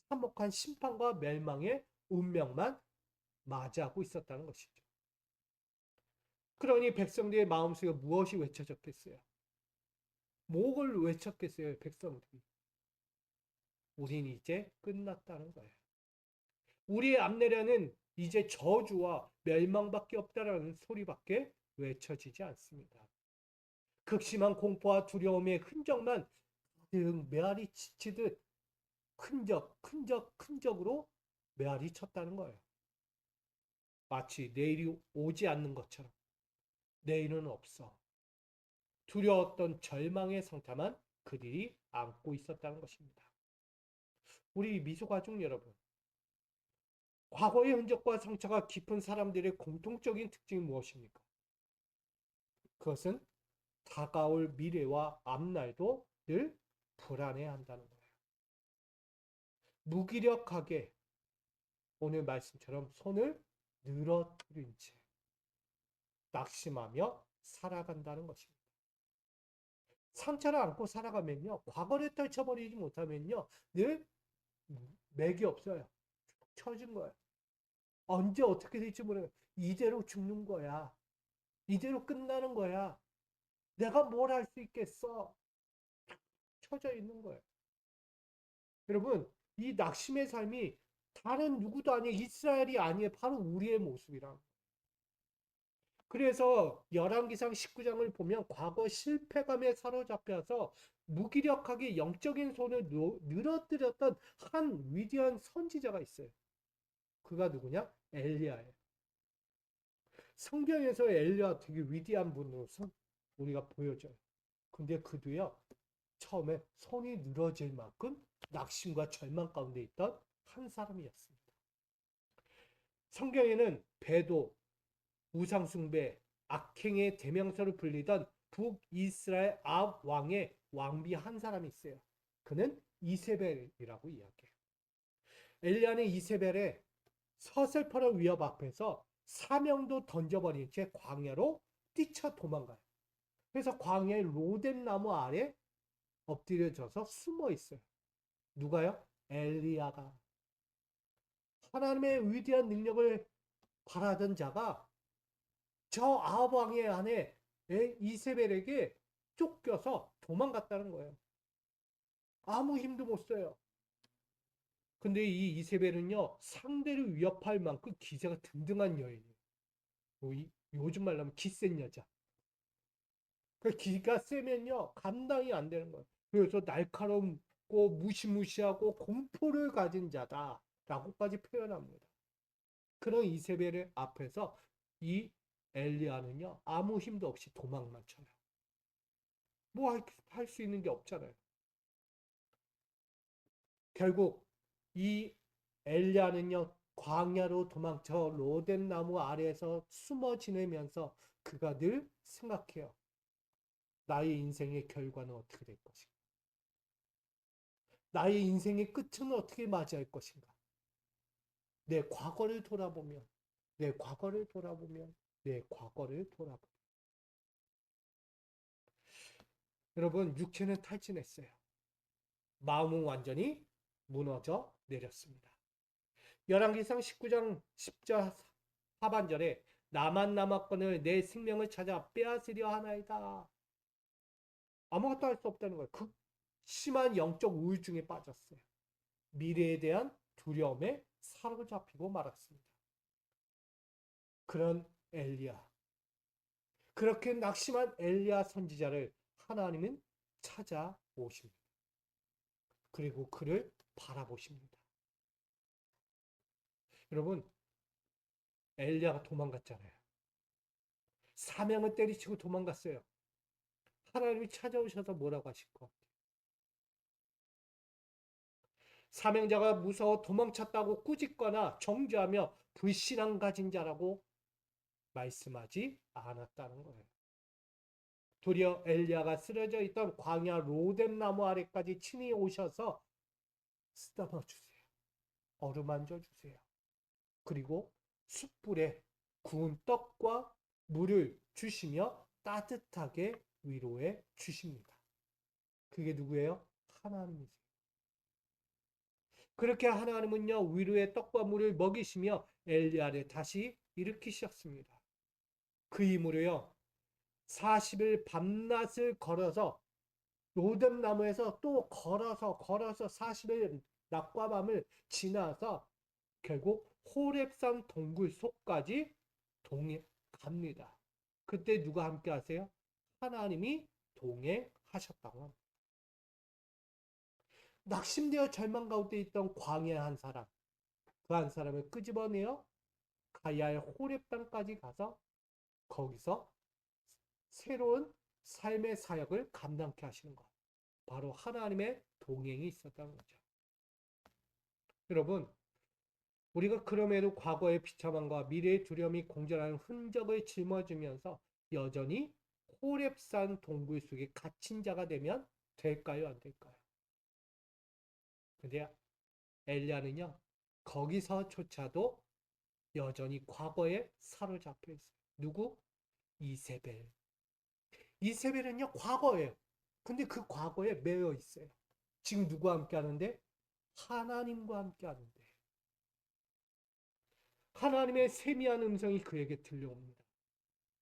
참혹한 심판과 멸망의 운명만 맞이하고 있었다는 것이죠. 그러니 백성들의 마음속에 무엇이 외쳐졌겠어요? 뭘 외쳤겠어요, 백성들이? 우린 이제 끝났다는 거예요. 우리의 앞내려는 이제 저주와 멸망밖에 없다라는 소리밖에 외쳐지지 않습니다. 극심한 공포와 두려움의 흔적만 가득 메아리 치듯 흔적으로 메아리 쳤다는 거예요. 마치 내일이 오지 않는 것처럼 내일은 없어. 두려웠던 절망의 상태만 그들이 안고 있었다는 것입니다. 우리 미소가족 여러분, 과거의 흔적과 상처가 깊은 사람들의 공통적인 특징이 무엇입니까? 그것은 다가올 미래와 앞날도 늘 불안해한다는 거예요. 무기력하게 오늘 말씀처럼 손을 늘어뜨린 채 낙심하며 살아간다는 것입니다. 상처를 안고 살아가면요, 과거를 떨쳐버리지 못하면요, 늘 맥이 없어요. 처진 거예요. 언제 어떻게 될지 모르겠어요. 이대로 죽는 거야. 이대로 끝나는 거야. 내가 뭘 할 수 있겠어? 처져 있는 거예요. 여러분, 이 낙심의 삶이 다른 누구도 아니에요. 이스라엘이 아니에요. 바로 우리의 모습이랑. 그래서 열왕기상 19장을 보면 과거 실패감에 사로잡혀서 무기력하게 영적인 손을 늘어뜨렸던 한 위대한 선지자가 있어요. 그가 누구냐? 엘리야예요. 성경에서 엘리야 되게 위대한 분으로서 우리가 보여져요. 근데 그도요, 처음에 손이 늘어질 만큼 낙심과 절망 가운데 있던 한 사람이었습니다. 성경에는 배도, 우상숭배, 악행의 대명사로 불리던 북이스라엘 아합 왕의 왕비 한 사람이 있어요. 그는 이세벨이라고 이야기해요. 엘리야는 이세벨의 서슬퍼런 위협 앞에서 사명도 던져버린 채 광야로 뛰쳐 도망가요. 그래서 광야의 로뎀 나무 아래 엎드려져서 숨어 있어요. 누가요? 엘리야가. 하나님의 위대한 능력을 바라던 자가 저 아합 왕의 아내 이세벨에게 쫓겨서 도망갔다는 거예요. 아무 힘도 못 써요. 근데 이 이세벨은요, 상대를 위협할 만큼 기세가 등등한 여인이에요. 요즘 말로 하면 기센 여자. 그 기가 세면요 감당이 안 되는 거예요. 그래서 날카롭고 무시무시하고 공포를 가진 자다라고까지 표현합니다. 그런 이세벨의 앞에서 이 엘리야는요 아무 힘도 없이 도망만 쳐요. 뭐 할 수 있는 게 없잖아요. 결국 이 엘리야는요 광야로 도망쳐 로뎀 나무 아래에서 숨어 지내면서 그가 늘 생각해요. 나의 인생의 결과는 어떻게 될 것인가? 나의 인생의 끝은 어떻게 맞이할 것인가? 내 과거를 돌아보면, 내 과거를 돌아보면, 내 과거를 돌아보면. 여러분, 육체는 탈진했어요. 마음은 완전히 무너져 내렸습니다. 열왕기상 19장 10절 하반절에 나만 남았거늘 내 생명을 찾아 빼앗으려 하나이다. 아무것도 할 수 없다는 거예요. 심한 영적 우울증에 빠졌어요. 미래에 대한 두려움에 사로잡히고 말았습니다. 그런 엘리야. 그렇게 낙심한 엘리야 선지자를 하나님은 찾아오십니다. 그리고 그를 바라보십니다. 여러분, 엘리야가 도망갔잖아요. 사명을 때리치고 도망갔어요. 하나님이 찾아오셔서 뭐라고 하실 것 같아요? 사명자가 무서워 도망쳤다고 꾸짖거나 정죄하며 불신앙 가진 자라고 말씀하지 않았다는 거예요. 도리어 엘리야가 쓰러져 있던 광야 로뎀 나무 아래까지 친히 오셔서 쓰다듬어 주세요. 어루만져 주세요. 그리고 숯불에 구운 떡과 물을 주시며 따뜻하게 위로해 주십니다. 그게 누구예요? 하나님이세요. 그렇게 하나님은요 위로의 떡과 물을 먹이시며 엘리야를 다시 일으키셨습니다. 그 힘으로요 40일 밤낮을 걸어서 로뎀 나무에서 또 걸어서 40일 낮과 밤을 지나서 결국 호렙산 동굴 속까지 갑니다. 그때 누가 함께 하세요? 하나님이 동행하셨다고 합니다. 낙심되어 절망 가운데 있던 광야 한 사람, 그 한 사람을 끄집어내어 가야의 호렙 땅까지 가서 거기서 새로운 삶의 사역을 감당케 하시는 것. 바로 하나님의 동행이 있었다는 거죠. 여러분, 우리가 그럼에도 과거의 비참함과 미래의 두려움이 공존하는 흔적을 짊어지면서 여전히 호렙산 동굴 속에 갇힌 자가 되면 될까요? 안 될까요? 근데 엘리야는요, 거기서조차도 여전히 과거에 사로잡혀 있어요. 누구? 이세벨. 이세벨은요, 과거예요. 근데 그 과거에 매여 있어요. 지금 누구와 함께 하는데? 하나님과 함께 하는데. 하나님의 세미한 음성이 그에게 들려옵니다.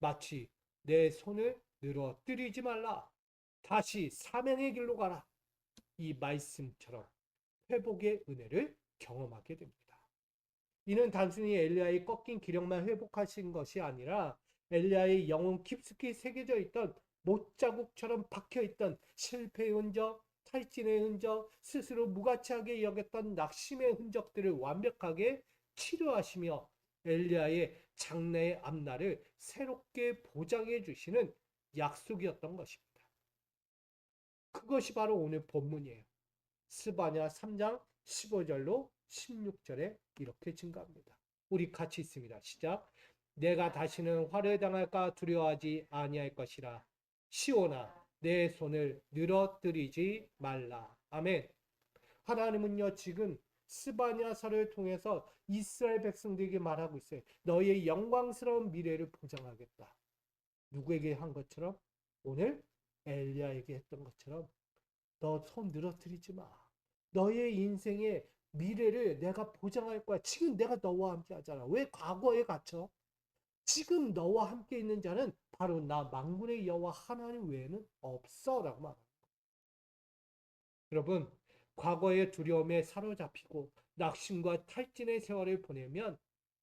마치 내 손을 늘어뜨리지 말라. 다시 사명의 길로 가라. 이 말씀처럼 회복의 은혜를 경험하게 됩니다. 이는 단순히 엘리야의 꺾인 기력만 회복하신 것이 아니라 엘리야의 영혼 깊숙이 새겨져 있던 못자국처럼 박혀있던 실패의 흔적, 탈진의 흔적, 스스로 무가치하게 여겼던 낙심의 흔적들을 완벽하게 치료하시며 엘리야의 장래의 앞날을 새롭게 보장해 주시는 약속이었던 것입니다. 그것이 바로 오늘 본문이에요. 스바냐 3장 15절로 16절에 이렇게 증가합니다. 우리 같이 있습니다. 시작. 내가 다시는 화를 당할까 두려워하지 아니할 것이라. 시온아 내 손을 늘어뜨리지 말라. 아멘. 하나님은요 지금 스바냐서를 통해서 이스라엘 백성들에게 말하고 있어요. 너희의 영광스러운 미래를 보장하겠다. 누구에게 한 것처럼? 오늘 엘리야에게 했던 것처럼 너 손 늘어뜨리지 마. 너의 인생의 미래를 내가 보장할 거야. 지금 내가 너와 함께 하잖아. 왜 과거에 갇혀? 지금 너와 함께 있는 자는 바로 나 만군의 여호와 하나님 외에는 없어라고 말합니다. 여러분, 과거의 두려움에 사로잡히고 낙심과 탈진의 세월을 보내면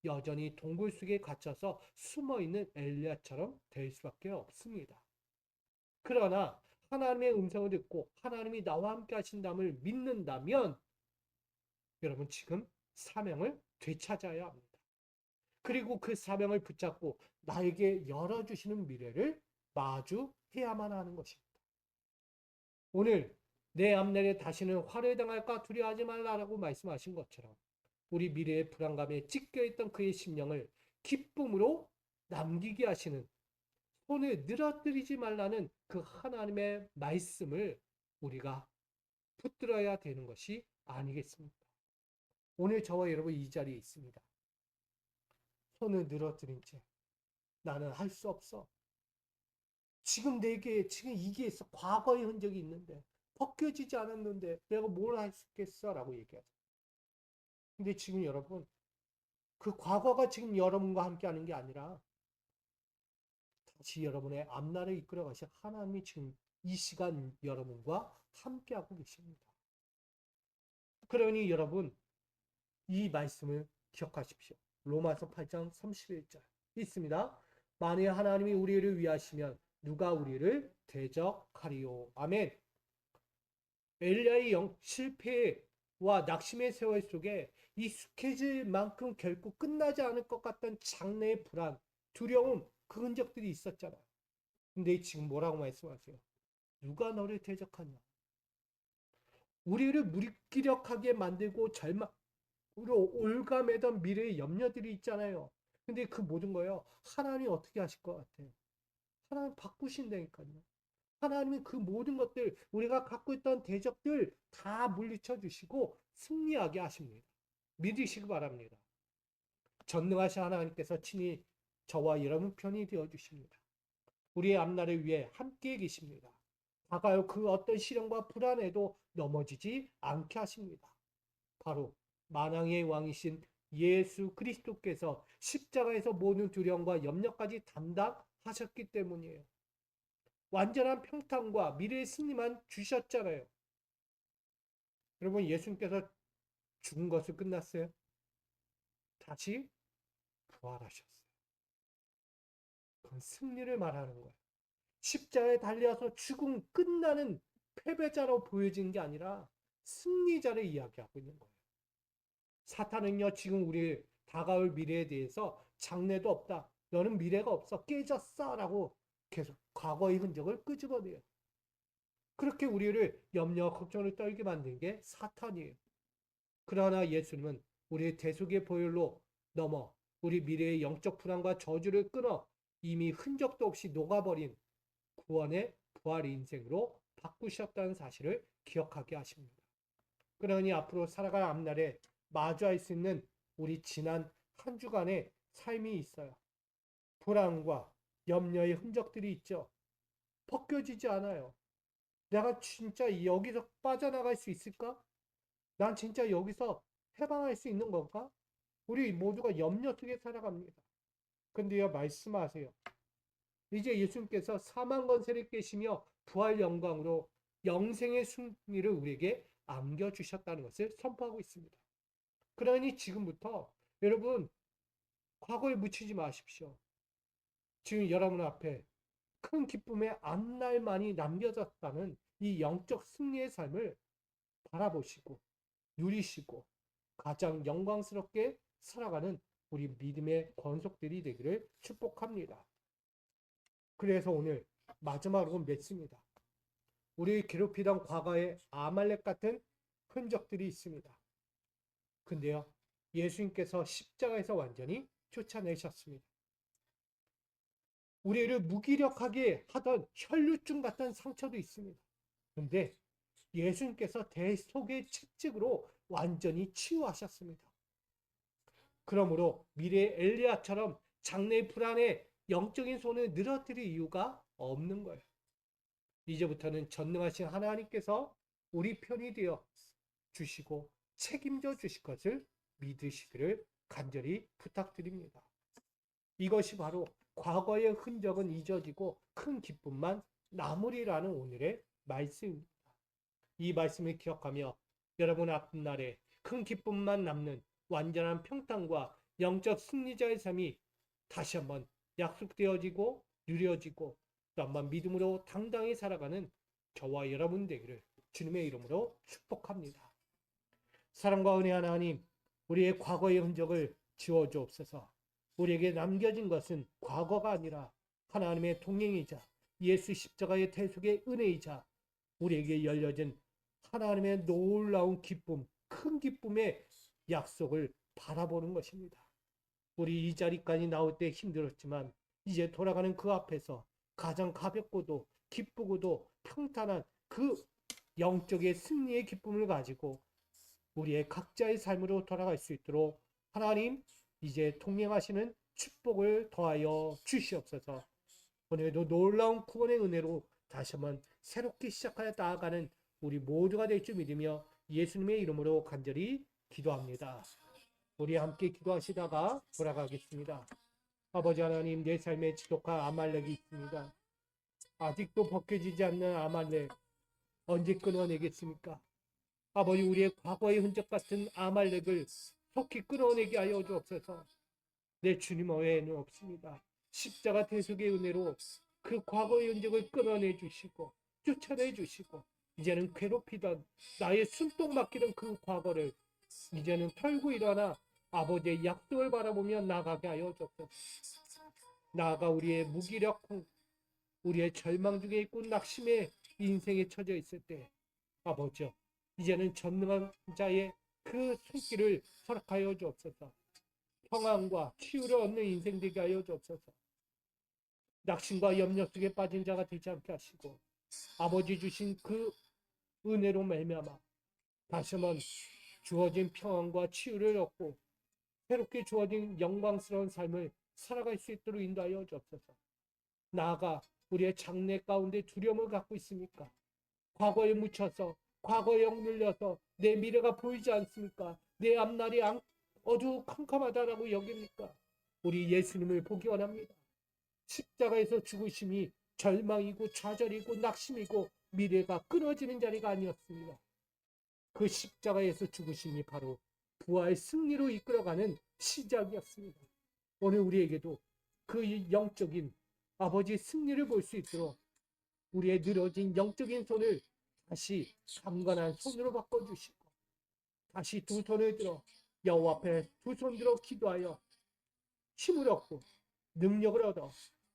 여전히 동굴 속에 갇혀서 숨어있는 엘리야처럼 될 수밖에 없습니다. 그러나 하나님의 음성을 듣고 하나님이 나와 함께 하신다음을 믿는다면 여러분 지금 사명을 되찾아야 합니다. 그리고 그 사명을 붙잡고 나에게 열어주시는 미래를 마주해야만 하는 것입니다. 오늘 내 앞날에 다시는 화를 당할까 두려워하지 말라라고 말씀하신 것처럼 우리 미래의 불안감에 찢겨있던 그의 심령을 기쁨으로 남기게 하시는, 손을 늘어뜨리지 말라는 그 하나님의 말씀을 우리가 붙들어야 되는 것이 아니겠습니까? 오늘 저와 여러분 이 자리에 있습니다. 손을 늘어뜨린 채 나는 할 수 없어. 지금 내게 지금 이게 있어. 과거의 흔적이 있는데 벗겨지지 않았는데 내가 뭘 할 수 있겠어? 라고 얘기하죠. 근데 지금 여러분 그 과거가 지금 여러분과 함께 하는 게 아니라 다시 여러분의 앞날을 이끌어 가신 하나님이 지금 이 시간 여러분과 함께하고 계십니다. 그러니 여러분 이 말씀을 기억하십시오. 로마서 8장 31절 있습니다. 만일 하나님이 우리를 위하시면 누가 우리를 대적하리요. 아멘. 엘리야의 실패와 낙심의 세월 속에 익숙해질 만큼 결코 끝나지 않을 것 같던 장래의 불안, 두려움, 그 흔적들이 있었잖아요. 근데 지금 뭐라고 말씀하세요? 누가 너를 대적하냐? 우리를 무기력하게 만들고 절망으로 올가매던 미래의 염려들이 있잖아요. 근데 그 모든 거요. 하나님이 어떻게 하실 것 같아요? 하나님 바꾸신다니까요. 하나님이 그 모든 것들, 우리가 갖고 있던 대적들 다 물리쳐 주시고 승리하게 하십니다. 믿으시기 바랍니다. 전능하신 하나님께서 친히 저와 여러분 편이 되어 주십니다. 우리의 앞날을 위해 함께 계십니다. 다가올 그 어떤 시련과 불안에도 넘어지지 않게 하십니다. 바로 만왕의 왕이신 예수 그리스도께서 십자가에서 모든 두려움과 염려까지 담당하셨기 때문이에요. 완전한 평탄과 미래의 승리만 주셨잖아요. 여러분 예수님께서 죽은 것을 끝났어요? 다시 부활하셨어요. 그건 승리를 말하는 거예요. 십자가에 달려서 죽음 끝나는 패배자로 보여진 게 아니라 승리자를 이야기하고 있는 거예요. 사탄은요 지금 우리 다가올 미래에 대해서 장래도 없다. 너는 미래가 없어. 깨졌어. 라고 계속 과거의 흔적을 끄집어내요. 그렇게 우리를 염려와 걱정을 떨게 만든 게 사탄이에요. 그러나 예수님은 우리의 대속의 보혈로 넘어 우리 미래의 영적 불안과 저주를 끊어 이미 흔적도 없이 녹아버린 구원의 부활 인생으로 바꾸셨다는 사실을 기억하게 하십니다. 그러니 앞으로 살아갈 앞날에 마주할 수 있는 우리 지난 한 주간의 삶이 있어요. 불안과 염려의 흔적들이 있죠. 벗겨지지 않아요. 내가 진짜 여기서 빠져나갈 수 있을까? 난 진짜 여기서 해방할 수 있는 건가? 우리 모두가 염려 속에 살아갑니다. 근데요, 말씀하세요. 이제 예수님께서 사망 권세를 깨시며 부활 영광으로 영생의 승리를 우리에게 안겨주셨다는 것을 선포하고 있습니다. 그러니 지금부터 여러분 과거에 묻히지 마십시오. 지금 여러분 앞에 큰 기쁨의 앞날만이 남겨졌다는 이 영적 승리의 삶을 바라보시고 누리시고 가장 영광스럽게 살아가는 우리 믿음의 권속들이 되기를 축복합니다. 그래서 오늘 마지막으로 맺습니다. 우리 괴롭히던 과거의 아말렉 같은 흔적들이 있습니다. 근데요, 예수님께서 십자가에서 완전히 쫓아내셨습니다. 우리를 무기력하게 하던 혈루증 같은 상처도 있습니다. 근데 예수님께서 대속의 채찍으로 완전히 치유하셨습니다. 그러므로 미래의 엘리야처럼 장래의 불안에 영적인 손을 늘어뜨릴 이유가 없는 거예요. 이제부터는 전능하신 하나님께서 우리 편이 되어 주시고 책임져 주실 것을 믿으시기를 간절히 부탁드립니다. 이것이 바로 과거의 흔적은 잊어지고 큰 기쁨만 남으리라는 오늘의 말씀입니다. 이 말씀을 기억하며 여러분 앞날에 큰 기쁨만 남는 완전한 평탄과 영적 승리자의 삶이 다시 한번 약속되어지고 누려지고 또한 믿음으로 당당히 살아가는 저와 여러분 되기를 주님의 이름으로 축복합니다. 사랑과 은혜 하나님, 우리의 과거의 흔적을 지워주옵소서. 우리에게 남겨진 것은 과거가 아니라 하나님의 동행이자 예수 십자가의 대속의 은혜이자 우리에게 열려진 하나님의 놀라운 기쁨, 큰 기쁨의 약속을 바라보는 것입니다. 우리 이 자리까지 나올 때 힘들었지만 이제 돌아가는 그 앞에서 가장 가볍고도 기쁘고도 평탄한 그 영적의 승리의 기쁨을 가지고 우리의 각자의 삶으로 돌아갈 수 있도록 하나님 이제 동행하시는 축복을 더하여 주시옵소서. 오늘도 놀라운 구원의 은혜로 다시 한번 새롭게 시작하여 나아가는 우리 모두가 될 줄 믿으며 예수님의 이름으로 간절히 기도합니다. 우리 함께 기도하시다가 돌아가겠습니다. 아버지 하나님, 내 삶에 지독한 아말렉이 있습니다. 아직도 벗겨지지 않는 아말렉, 언제 끊어내겠습니까? 아버지, 우리의 과거의 흔적 같은 아말렉을 속히 끊어내게 하여 주옵소서. 내 주님 외에는 없습니다. 십자가 대속의 은혜로 그 과거의 흔적을 끊어내 주시고 쫓아내 주시고 이제는 괴롭히던 나의 숨통 막히던 그 과거를 이제는 털고 일어나 아버지의 약속을 바라보며 나가게 하여 주옵소서. 나아가 우리의 무기력함, 우리의 절망 중에 있고 낙심의 인생에 처져 있을 때 아버지, 이제는 전능한 자의 그 손길을 허락하여 주옵소서. 평안과 치유를 얻는 인생 되게 하여 주옵소서. 낙심과 염려 속에 빠진 자가 되지 않게 하시고 아버지 주신 그 은혜로 말미암아 다시 한번 주어진 평안과 치유를 얻고 새롭게 주어진 영광스러운 삶을 살아갈 수 있도록 인도하여 주옵소서. 나아가 우리의 장래 가운데 두려움을 갖고 있습니까? 과거에 묻혀서 과거에 억눌려서 내 미래가 보이지 않습니까? 내 앞날이 어두컴컴하다라고 여깁니까? 우리 예수님을 보기 원합니다. 십자가에서 죽으심이 절망이고 좌절이고 낙심이고 미래가 끊어지는 자리가 아니었습니다. 그 십자가에서 죽으심이 바로 부활 승리로 이끌어가는 시작이었습니다. 오늘 우리에게도 그 영적인 아버지의 승리를 볼 수 있도록 우리의 늘어진 영적인 손을 다시 강건한 손으로 바꿔주시고 다시 두 손을 들어 여호와 앞에 두 손 들어 기도하여 힘을 얻고 능력을 얻어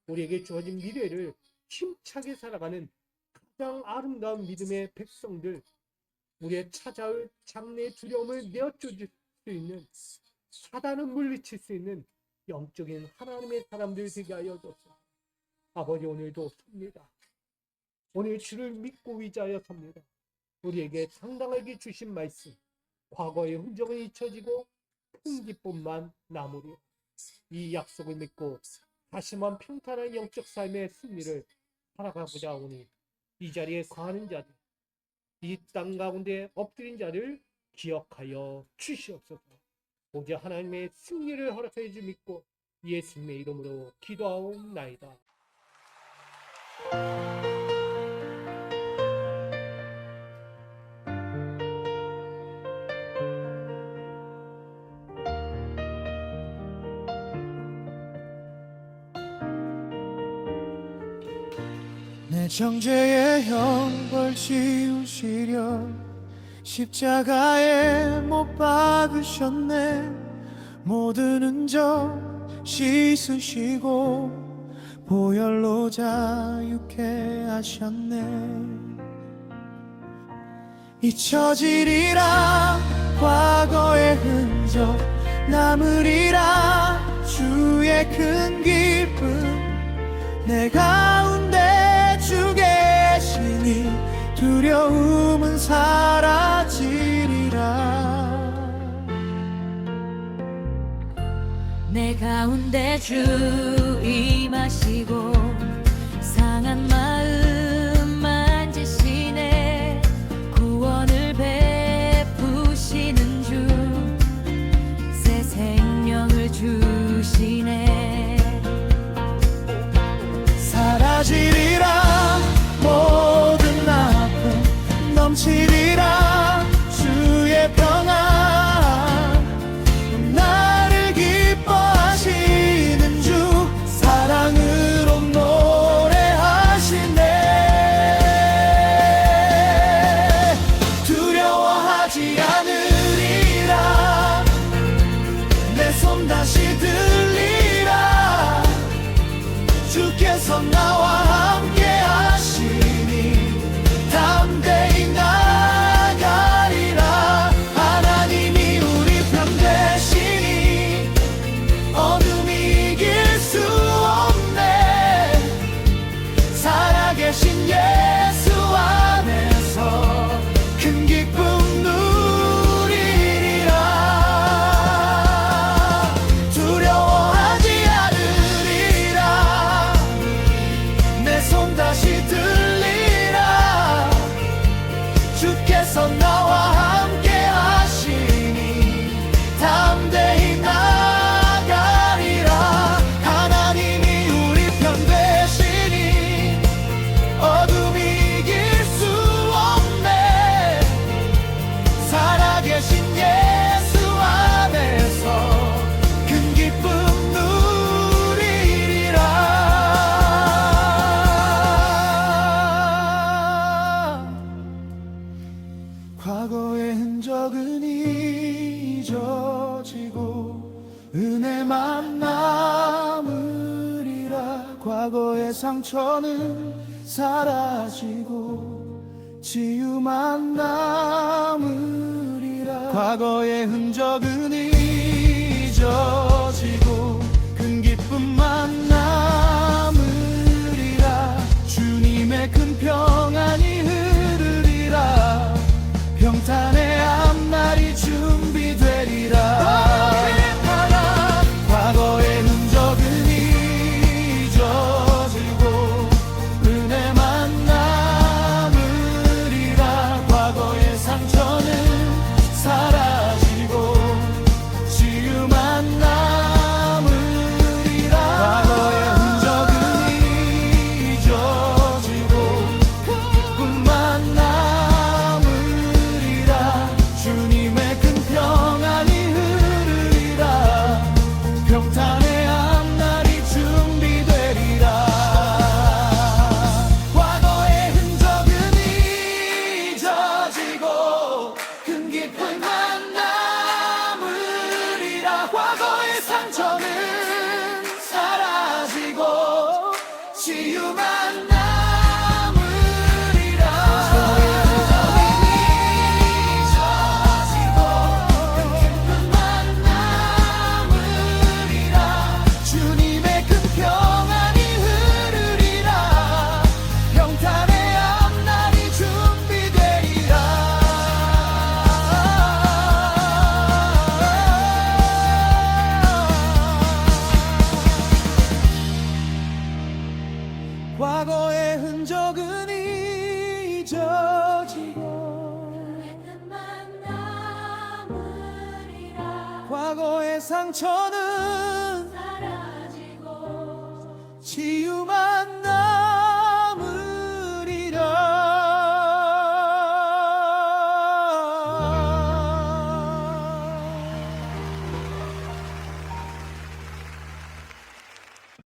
우리에게 주어진 미래를 힘차게 살아가는 가장 아름다운 믿음의 백성들, 우리의 찾아올 장래의 두려움을 내어줄 수 있는, 사단을 물리칠 수 있는 영적인 하나님의 사람들 되게 하여 주옵소서. 아버지, 오늘도 섭니다. 오늘 주를 믿고 의지하여 섭니다. 우리에게 당당하게 주신 말씀, 과거의 흔적은 잊혀지고 큰 기쁨만 남으리요. 이 약속을 믿고 다시만 평탄한 영적 삶의 승리를 살아가고자 하오니 이 자리에 거하는 자들, 이 땅 가운데 엎드린 자를 기억하여 주시옵소서. 오직 하나님의 승리를 허락해 주 믿고 예수님의 이름으로 기도하옵나이다. 내 정죄의 형벌 지우시려 십자가에 못 박으셨네. 모든 흔적 씻으시고 보혈로 자유케 하셨네. 잊혀지리라 과거의 흔적, 남으리라 주의 큰 기쁨. 내 가운데 주 계시니 두려움은 사라지리라. 내 가운데 주 임하시고 상한 마음 만지시네. 구원을 베푸시는 주, 새 생명을 주시네. 사라지리라 모든 아픔, 넘치리라 주의 평안. 나를 기뻐하시는 주, 사랑으로 노래하시네. 주께서 나와 함께 하시니 담대히 나아가리라. 하나님이 우리 편 되시니 어둠이 이길 수 없네. 살아계신 예수 안에서 큰 기쁨 누리리라. 두려워하지 않으리라. 내 손 다시 들리라. 주께서 나와 함께 하시니 담대히 나아가리라. 하나님이 우리 편 되시니 어둠이 이길 수 없네. 살아계신 예수 안에서 큰 기쁨 누리리라. 과거의 흔적은 잊어지고 은혜만 남으리라. 과거의 상처는 사라지고 치유만 남으리라. 과거의 흔적은 잊어지고 큰 기쁨만 남으리라. 주님의 큰 평안이 흐르리라. 평탄의 앞날이 준비되리라. 과거의 흔적은 잊어지고 은혜만 남으리라. 과거의 상처는 사라지고 치유만 남으리라. 과거의 흔적은 잊어지고 기쁨만 남으리라. 주님의 큰 평안이 흐르리라. 평탄의 앞날이 준비되리라. 과거의 흔적은 잊어지고 큰 기쁨만 남으리라. 과거의 상처는 사라지고 치유만 남으리라. 잊어지고 큰 기쁨만 남으리라. 주님의 큰 평안이 흐르리라. 평탄의 앞날이 준비되리라. 과거의 흔적은 잊어지고 은혜만 남으리라. 과거의 상처는